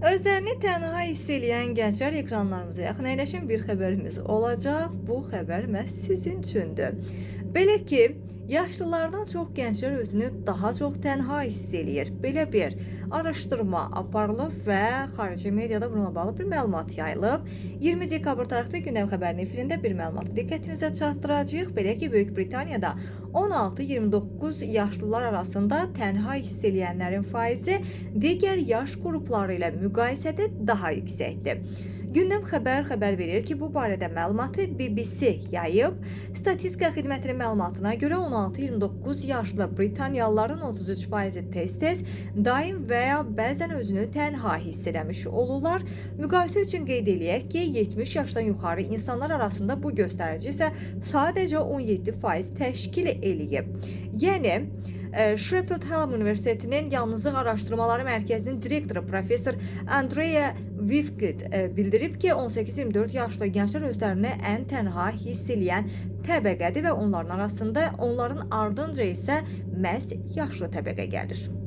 Özlərini tənha hiss eləyən gənclər ekranlarımıza yaxın əyləşən bir xəbərimiz olacaq. Bu xəbər məhz sizin üçündür. Belə ki, yaşlılardan çox gənclər özünü daha çox tənha hiss eləyir. Belə bir araşdırma aparılıb və xarici mediada bununla bağlı bir məlumat yayılıb. 20 dekabr tarixdə Gündəm xəbərinin efirində bir məlumatı diqqətinizə çatdıracağıq. Belə ki, Böyük Britaniyada 16-29 yaşlılar arasında tənha hiss eləyənlərin faizi digər yaş qrupları ilə müqayisədə daha yüksəkdir. Gündəm xəbər verir ki, bu barədə məlumatı BBC yayıb. Statistika xidmətinin məlumatına görə 16-29 yaşlı Britaniyalıların 33% tez-tez daim və ya bəzən özünü tənha hiss eləmiş olurlar. Müqayisə üçün qeyd eləyək ki, 70 yaşdan yuxarı insanlar arasında bu göstərici isə sadəcə 17% təşkil eləyib. Yəni, Sheffield Hallam Universitetinin Yalnızlıq Araşdırmaları Mərkəzinin direktoru professor Andrea Wifkid bildirib ki, 18-24 yaşlı gənclər özlərini ən tənha hiss eləyən təbəqədir və onların ardınca isə məhz yaşlı təbəqə gəlir.